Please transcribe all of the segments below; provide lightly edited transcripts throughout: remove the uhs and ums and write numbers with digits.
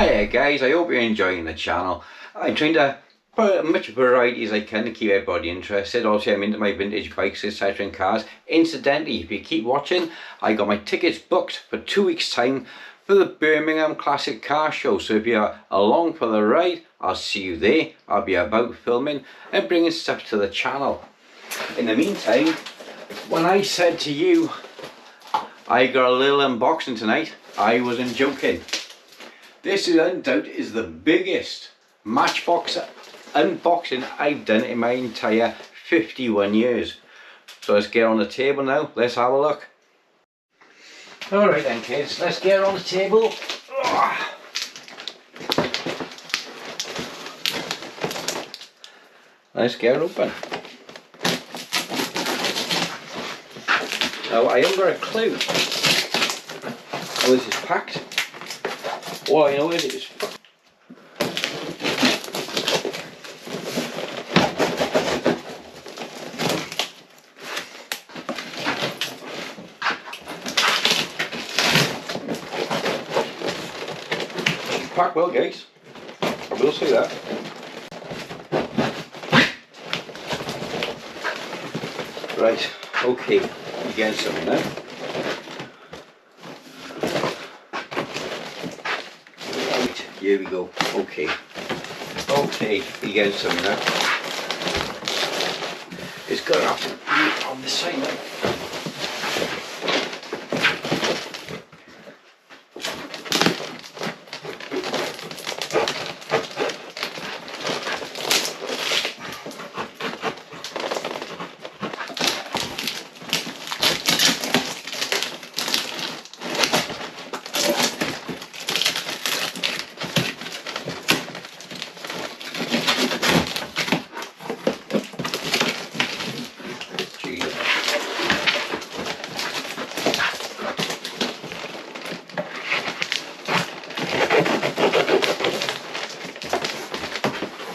Hiya guys, I hope you're enjoying the channel. I'm trying to put as much variety as I can to keep everybody interested. Obviously I'm into my vintage bikes, etc. and cars. Incidentally, if you keep watching, I got my tickets booked for 2 weeks time for the Birmingham Classic Car Show. So if you're along for the ride, I'll see you there. I'll be about filming and bringing stuff to the channel. In the meantime, when I said to you I got a little unboxing tonight, I wasn't joking. This is undoubtedly is the biggest Matchbox unboxing I've done in my entire 51 years. So let's get on the table now, let's have a look. Alright then kids, let's get on the table. Let's get it open. Now I haven't got a clue how this is packed. All I know is it's packed well guys, I will say that. Right, okay, you getting something now. Right, here we go, okay, you getting something now. It's got to have to be on this side now.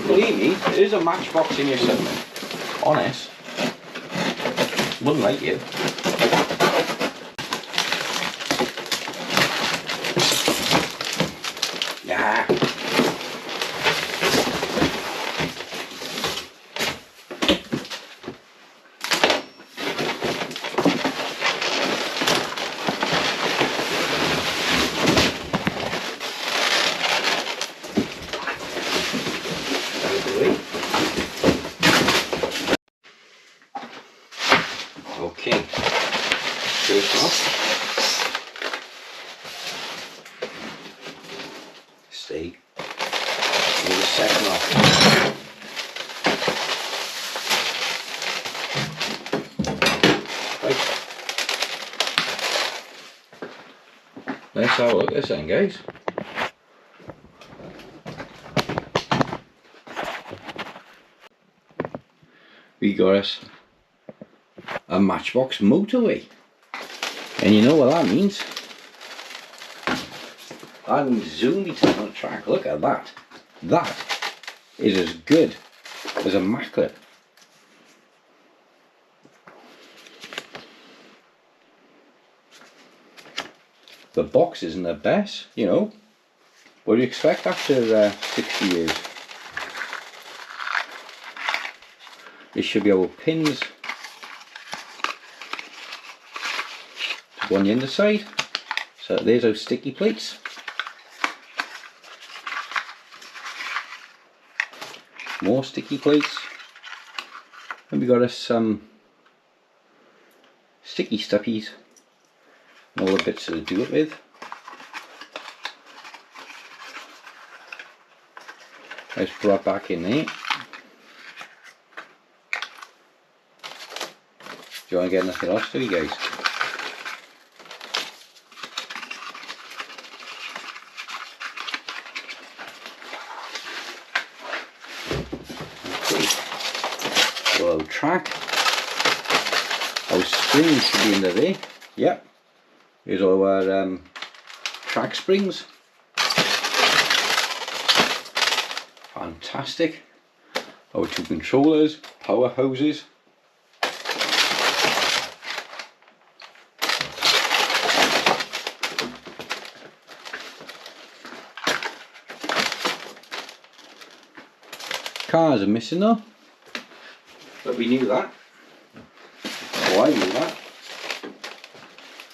Believe me, there is a Matchbox in here somewhere. Honest. Wouldn't like you. Yeah. Okay, first off, stay, and the second off. Right, let's have a look at this then guys. We got us a Matchbox motorway, and you know what that means? That means zoom meter on the track. Look at that. That is as good as a Mac clip. The box isn't the best, you know. What do you expect after 60 years? This should be our pins. On the underside, so there's our sticky plates. More sticky plates, and we got us some sticky stuffies and all the bits to do it with. Let's put that back in there. Do you want to get anything else to you guys? Well, track, our springs should be under there. Yep, here's our track springs. Fantastic. Our two controllers, power hoses. cars are missing though, but we knew that. Oh, I knew that.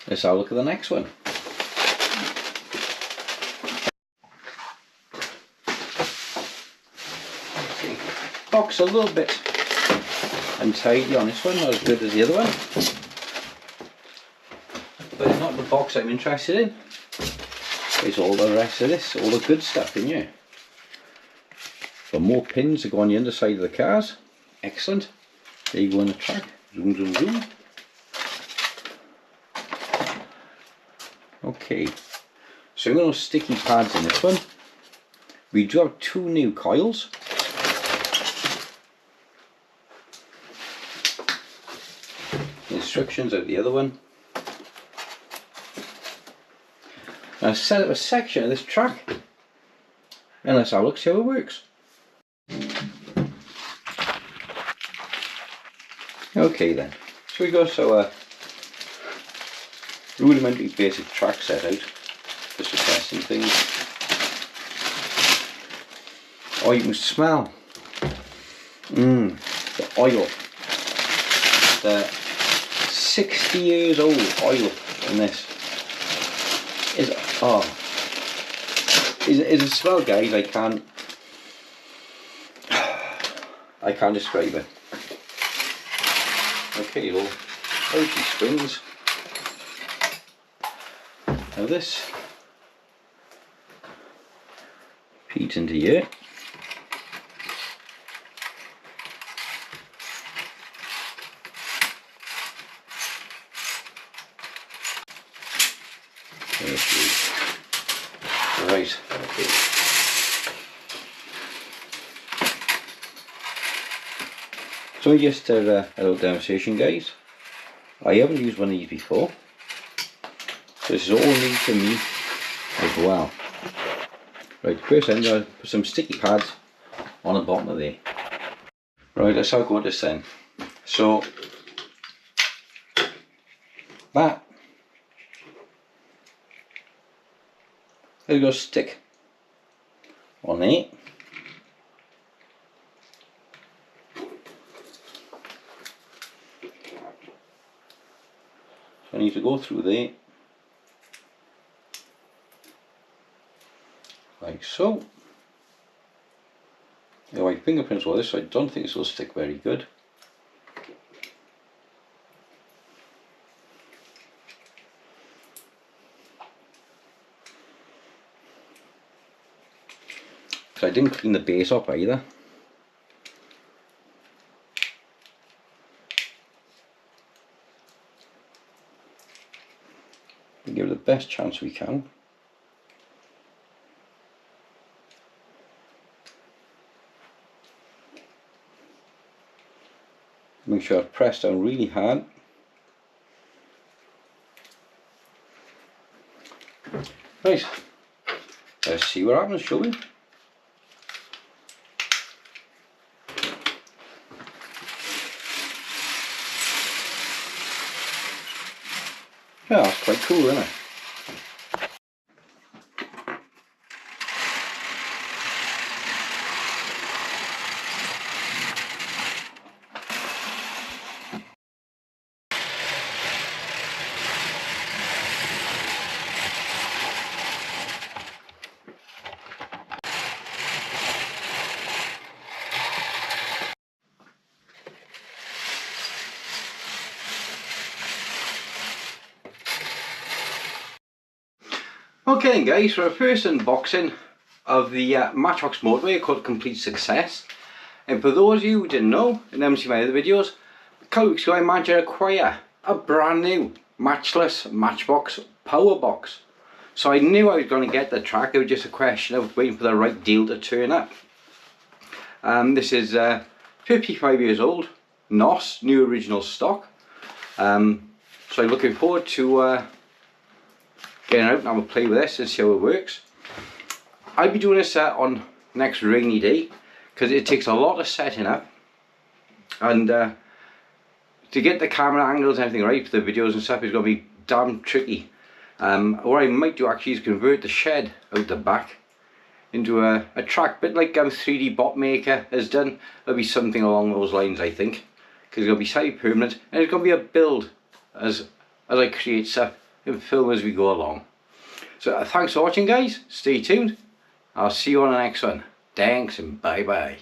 Let's have a look at the next one. Okay. Box a little bit untidy on this one, not as good as the other one. But it's not the box I'm interested in. It's all the rest of this, all the good stuff in here. Got more pins to go on the underside of the cars. Excellent. There you go on the track. Zoom, zoom, zoom. Okay, so I'm going to sticky pads in this one. We do have 2 new coils. Instructions of the other one. Now set up a section of this track and let's have a look, see how it works. Okay then, so we got our rudimentary basic track set out just for testing things. Oh, you can smell the oil, the 60 years old oil in this is is a smell, guys. I can't describe it. Okay, well, out she springs. Now this feeds into here. Right, okay. So just a little demonstration, guys. I haven't used one of these before, so this is all new to me as well. Right, first I'm going to put some sticky pads on the bottom of there. Right, let's have a go at this then. So that is going to stick on there. So I need to go through there like so. Now my fingerprints on this, so I don't think this will stick very good. So I didn't clean the base up either. We give it the best chance we can. Make sure I press down really hard. Right, let's see what happens, shall we? Yeah, that's quite cool, isn't it? Okay guys, for our first unboxing of the Matchbox motorway called Complete Success. And for those of you who didn't know and haven't seen my other videos, a couple of weeks ago I managed to acquire a brand new matchless Matchbox power box. So I knew I was going to get the track, it was just a question of waiting for the right deal to turn up. This is 55 years old, NOS, new original stock. So I'm looking forward to getting out and have a play with this and see how it works. I'll be doing this on next rainy day because it takes a lot of setting up, and to get the camera angles and everything right for the videos and stuff is going to be damn tricky. What I might do actually is convert the shed out the back into a track, bit like 3D Bot Maker has done. It'll be something along those lines, I think, because it'll be semi-permanent, and it's going to be a build as I create stuff and film as we go along. So thanks for watching, guys. Stay tuned. I'll see you on the next one. Thanks and bye bye.